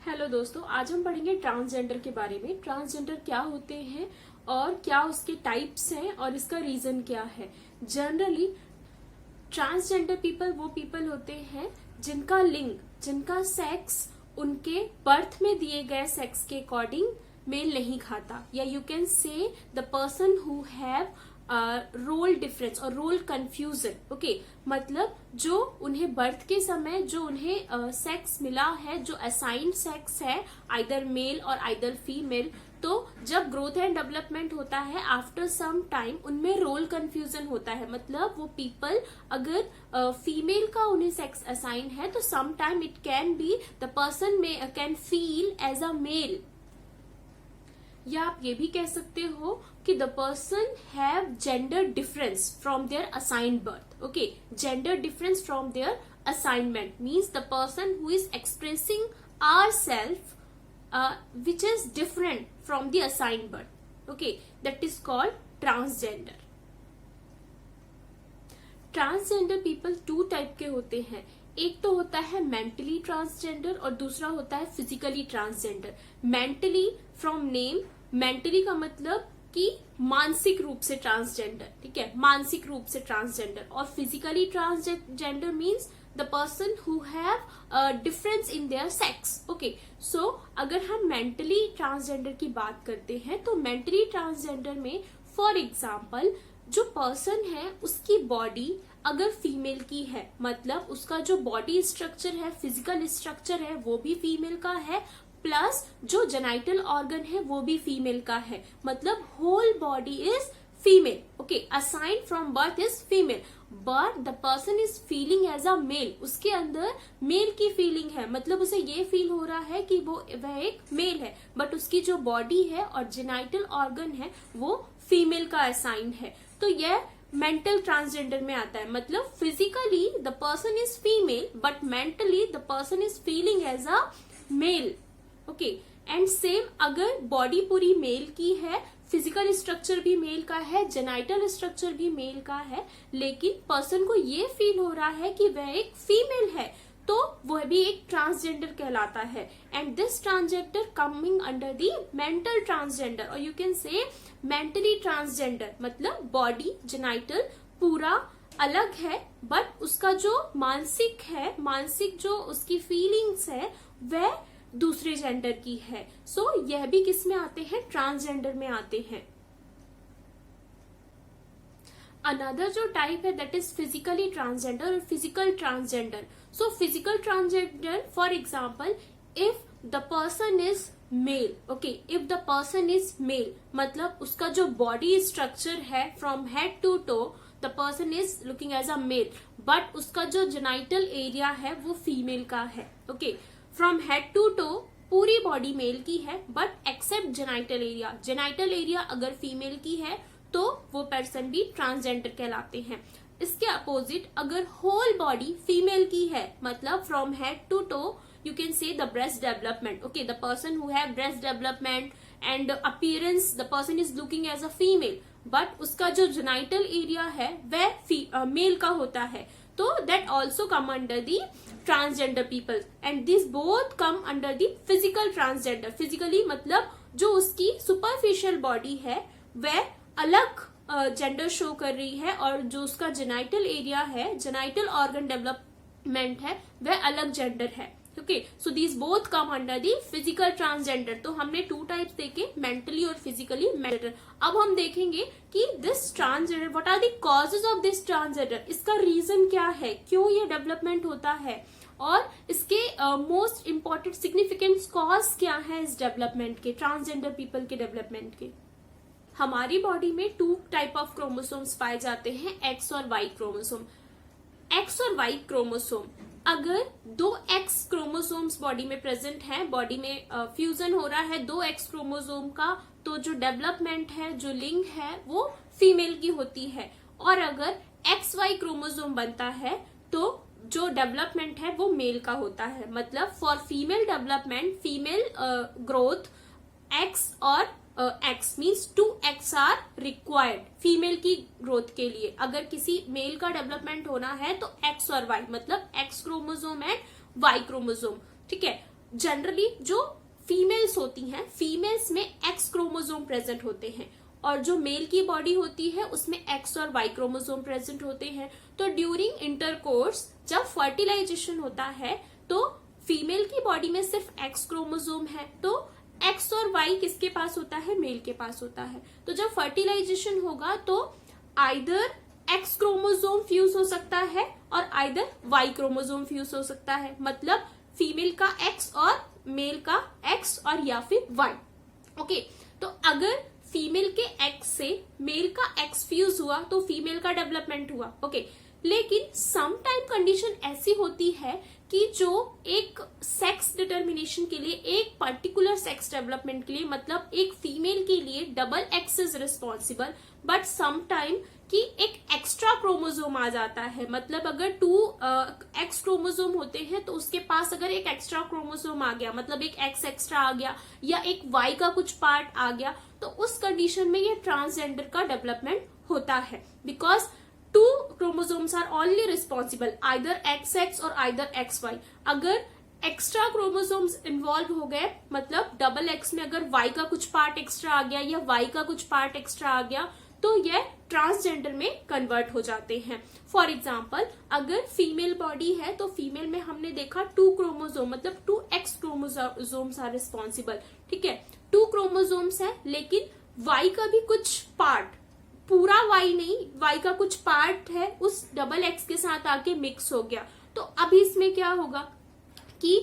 Hello दोस्तों, आज हम पढ़ेंगे ट्रांसजेंडर के बारे में। ट्रांसजेंडर क्या होते हैं और क्या उसके टाइप्स हैं और इसका रीजन क्या है। जनरली ट्रांसजेंडर पीपल वो पीपल होते हैं जिनका लिंग, जिनका सेक्स उनके बर्थ में दिए गए सेक्स के अकॉर्डिंग मेल नहीं खाता, या you can say the person who have role difference और रोल कंफ्यूजन। ओके, मतलब जो उन्हें बर्थ के समय जो उन्हें सेक्स मिला है, जो असाइंड सेक्स है, आइदर मेल और आइदर फीमेल, तो जब ग्रोथ एंड डेवलपमेंट होता है आफ्टर सम टाइम उनमें रोल कंफ्यूजन होता है। मतलब वो पीपल अगर फीमेल का उन्हें सेक्स असाइन है तो some time it can be the person में can feel as a male, या आप ये भी कह सकते हो कि the person have gender difference from their assigned birth. Okay, gender difference from their assignment means the person who is expressing our self which is different from the assigned birth. Okay, that is called transgender. Transgender people two type के होते हैं। एक तो होता है mentally transgender और दूसरा होता है physically transgender. Mentally from name, mentally का मतलब कि मानसिक रूप से ट्रांसजेंडर, ठीक है, मानसिक रूप से ट्रांसजेंडर। और physically transgender means the person who have difference in their sex. Okay, so अगर हम मेंटली ट्रांसजेंडर की बात करते हैं तो मेंटली ट्रांसजेंडर में फॉर एग्जाम्पल जो पर्सन है उसकी बॉडी अगर फीमेल की है, मतलब उसका जो बॉडी स्ट्रक्चर है, फिजिकल स्ट्रक्चर है, वो भी फीमेल का है, प्लस जो जेनाइटल ऑर्गन है वो भी फीमेल का है, मतलब whole body is female. Okay, assigned from birth is female but the person is feeling as a male. उसके अंदर मेल की फीलिंग है, मतलब उसे ये फील हो रहा है कि वह एक मेल है, बट उसकी जो बॉडी है और जेनाइटल ऑर्गन है वो फीमेल का असाइन है। तो यह मेंटल ट्रांसजेंडर में आता है। मतलब physically the person is female but mentally the person is feeling as a male. Okay, and same अगर बॉडी पूरी मेल की है, फिजिकल स्ट्रक्चर भी मेल का है, जेनाइटल स्ट्रक्चर भी मेल का है, लेकिन पर्सन को ये फील हो रहा है कि वह एक फीमेल है, तो वह भी एक ट्रांसजेंडर कहलाता है। And this transgender coming under the mental transgender, और you can say mentally transgender, मतलब बॉडी जेनाइटल पूरा अलग है बट उसका जो मानसिक है, मानसिक जो उसकी फीलिंग्स है वह दूसरे जेंडर की है। सो यह भी किस में आते हैं? ट्रांसजेंडर में आते हैं। अनदर जो टाइप है दैट इज फिजिकली ट्रांसजेंडर और physical transgender. So physical transgender for example if the person is male, okay, if the person is male मतलब उसका जो बॉडी स्ट्रक्चर है from head to toe the person is looking as a male but उसका जो genital area है वो female का है। Okay, from head to toe पूरी बॉडी मेल की है but except genital area, genital area अगर फीमेल की है तो वो पर्सन भी ट्रांसजेंडर कहलाते हैं। इसके अपोजिट अगर होल बॉडी फीमेल की है, मतलब from head to toe you can say the breast development, okay, the person who have breast development and appearance the person is looking as a female but उसका जो genital area है वह mail का होता है, तो that also come under the transgender people and this both come under the physical transgender. Physically मतलब जो उसकी सुपरफिशियल बॉडी है वह अलग जेंडर शो कर रही है और जो उसका जेनाइटल एरिया है, जेनाइटल ऑर्गन डेवलपमेंट है, वह अलग जेंडर है। Okay, so these both come under the physical transgender. तो हमने टू टाइप्स देखे, मेंटली और फिजिकली मेंटल। अब हम देखेंगे कि this transgender, what are the causes of this transgender, इसका रीजन क्या है, क्यों ये डेवलपमेंट होता है और इसके मोस्ट इंपॉर्टेंट सिग्निफिकेंट कॉज क्या है इस डेवलपमेंट के, ट्रांसजेंडर पीपल के डेवलपमेंट के। हमारी बॉडी में टू टाइप ऑफ क्रोमोसोम्स पाए जाते हैं, एक्स और वाई क्रोमोसोम। एक्स और वाई क्रोमोसोम, अगर दो एक्स क्रोमोसोम्स बॉडी में प्रेजेंट है, बॉडी में फ्यूजन हो रहा है दो एक्स क्रोमोसोम का, तो जो डेवलपमेंट है, जो लिंग है वो फीमेल की होती है। और अगर एक्स वाई क्रोमोसोम बनता है तो जो डेवलपमेंट है वो मेल का होता है। मतलब for female development, female growth, X और X means 2x are required female की ग्रोथ के लिए। अगर किसी मेल का डेवलपमेंट होना है तो एक्स और वाई, मतलब X chromosome and Y chromosome, ठीक है। जनरली जो फीमेल्स होती हैं, फीमेल्स में एक्स क्रोमोसोम प्रेजेंट होते हैं और जो मेल की बॉडी होती है उसमें एक्स और वाई क्रोमोसोम प्रेजेंट होते हैं। तो ड्यूरिंग इंटरकोर्स जब फर्टिलाइजेशन होता है तो फीमेल की बॉडी में सिर्फ एक्स क्रोमोसोम है, तो एक्स और वाई किसके पास होता है, मेल के पास होता है। तो जब फर्टिलाइजेशन होगा तो आइदर एक्स क्रोमोसोम फ्यूज हो सकता है और आइदर वाई क्रोमोसोम फ्यूज हो सकता है, मतलब फीमेल का एक्स और मेल का एक्स और या फिर वाई। ओके, तो अगर फीमेल के एक्स से मेल का एक्स फ्यूज हुआ तो फीमेल का डेवलपमेंट हुआ। ओके, लेकिन सम टाइम कंडीशन ऐसी होती है कि जो एक सेक्स डिटर्मिनेशन के लिए, एक पर्टिकुलर सेक्स डेवलपमेंट के लिए, मतलब एक फीमेल के लिए double X is responsible, but some time कि एक एक्स्ट्रा क्रोमोसोम आ जाता है। मतलब अगर 2 एक्स क्रोमोसोम होते हैं तो उसके पास अगर एक एक्स्ट्रा क्रोमोसोम आ गया, मतलब एक एक्स एक्स्ट्रा आ गया या एक वाई का कुछ पार्ट आ गया, तो उस कंडीशन में ये ट्रांसजेंडर का डेवलपमेंट होता है। Because 2 chromosomes are only responsible, either XX और either XY। अगर एक्स्ट्रा क्रोमोसोम्स इन्वॉल्व हो गए, मतलब डबल एक्स में अगर वाई का कुछ पार्ट एक्स्ट्रा आ गया या वाई का कुछ पार्ट एक्स्ट्रा आ गया, तो ये ट्रांसजेंडर में कन्वर्ट हो जाते हैं। फॉर एग्जाम्पल, अगर फीमेल बॉडी है तो फीमेल में हमने देखा 2 क्रोमोसोम, मतलब 2 एक्स क्रोमोसोम्स आर रिस्पॉन्सिबल। ठीक है, 2 क्रोमोसोम्स है, लेकिन वाई का भी कुछ पार्ट, पूरा वाई नहीं, वाई का कुछ पार्ट है उस डबल एक्स के साथ आके मिक्स हो गया। तो अभी इसमें क्या होगा कि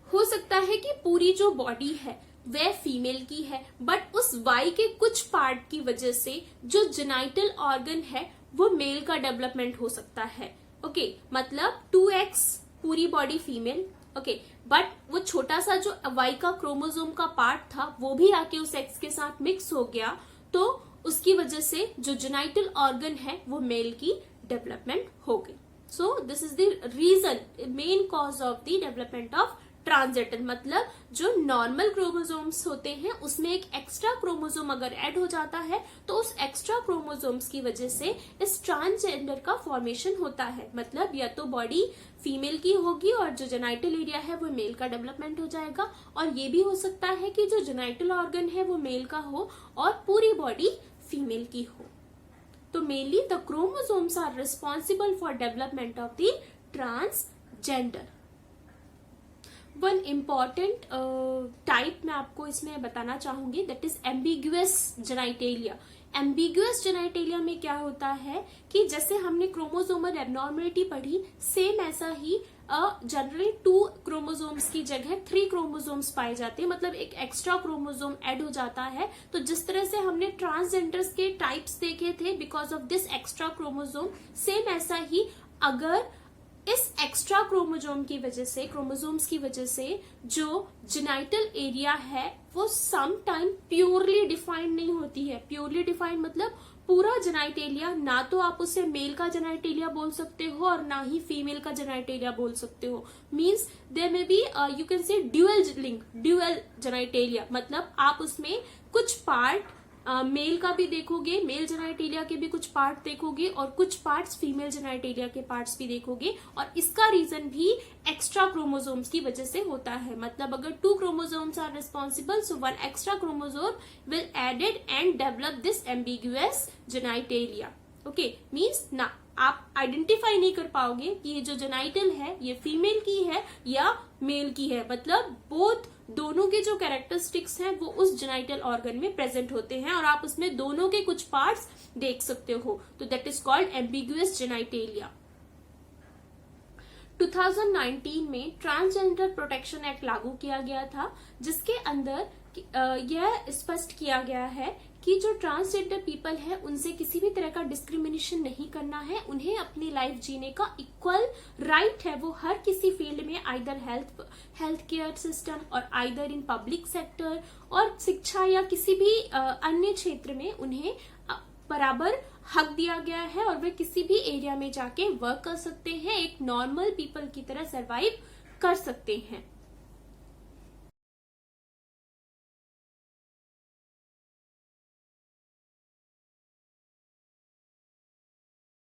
हो सकता है कि पूरी जो बॉडी है वह फीमेल की है, बट उस वाई के कुछ पार्ट की वजह से जो जेनाइटल ऑर्गन है वो मेल का डेवलपमेंट हो सकता है। ओके, मतलब 2x पूरी बॉडी फीमेल, ओके, बट वो छोटा सा जो वाई का क्रोमोसोम का पार्ट था वो भी आके उस एक्स के साथ मिक्स हो गया, तो उसकी वजह से जो जेनाइटल ऑर्गन है वो मेल की डेवलपमेंट हो गई। So this is the reason, main cause of the development of transgender. मतलब जो नॉर्मल क्रोमोसोम्स होते हैं उसमें एक एक्स्ट्रा क्रोमोसोम अगर ऐड हो जाता है तो उस एक्स्ट्रा क्रोमोसोम्स की वजह से इस ट्रांसजेंडर का फॉर्मेशन होता है। मतलब या तो बॉडी फीमेल की होगी और जो जेनाइटल एरिया है वो मेल का डेवलपमेंट हो जाएगा, और ये भी हो सकता है कि जो जेनाइटल ऑर्गन है वो मेल का हो और पूरी बॉडी फीमेल की हो। तो mainly the chromosomes are responsible for development of the transgender. One important type मैं आपको इसमें बताना चाहूंगी, that is ambiguous genitalia. Ambiguous genitalia में क्या होता है कि जैसे हमने क्रोमोसोमल एबनॉर्मलिटी पढ़ी, सेम ऐसा ही जनरली 2 क्रोमोसोम्स की जगह 3 क्रोमोसोम्स पाए जाते हैं, मतलब एक एक्स्ट्रा क्रोमोसोम ऐड हो जाता है। तो जिस तरह से हमने ट्रांसजेंडर्स के टाइप्स देखे थे because of this extra chromosome, same ऐसा ही अगर इस एक्स्ट्रा क्रोमोसोम की वजह से, क्रोमोसोम्स की वजह से जो जेनाइटल एरिया है वो सम टाइम प्योरली डिफाइंड नहीं होती है। प्योरली डिफाइंड मतलब पूरा जेनाइटेलिया, ना तो आप उसे मेल का जेनाइटेलिया बोल सकते हो और ना ही फीमेल का जेनाइटेलिया बोल सकते हो। मीन्स देयर में be you can say dual link, dual genitalia, मतलब आप उसमें कुछ पार्ट मेल का भी देखोगे, मेल जेनाइटेलिया के भी कुछ पार्ट देखोगे और कुछ पार्ट्स फीमेल जेनाइटेलिया के पार्ट्स भी देखोगे, और इसका रीजन भी एक्स्ट्रा क्रोमोसोम्स की वजह से होता है। मतलब अगर 2 chromosomes are responsible, so 1 extra chromosome will added and develop this ambiguous genitalia. Okay, means ना आप आइडेंटिफाई नहीं कर पाओगे कि ये जो जेनाइटल है ये फीमेल की है या मेल की है। मतलब बोथ, दोनों के जो कैरेक्टरिस्टिक्स हैं वो उस जेनाइटल ऑर्गन में प्रेजेंट होते हैं और आप उसमें दोनों के कुछ पार्ट्स देख सकते हो। तो that is called ambiguous genitalia. 2019 में ट्रांसजेंडर प्रोटेक्शन एक्ट लागू किया गया था, जिसके अंदर यह स्पष्ट किया गया है कि जो ट्रांसजेंडर पीपल है उनसे किसी भी तरह का डिस्क्रिमिनेशन नहीं करना है। उन्हें अपनी लाइफ जीने का इक्वल राइट है। वो हर किसी फील्ड में, आइदर हेल्थ केयर सिस्टम और आइदर इन पब्लिक सेक्टर और शिक्षा या किसी भी अन्य क्षेत्र में उन्हें बराबर हक दिया गया है और वे किसी भी एरिया में जाके वर्क कर सकते हैं, एक नॉर्मल पीपल की तरह सर्वाइव कर सकते हैं।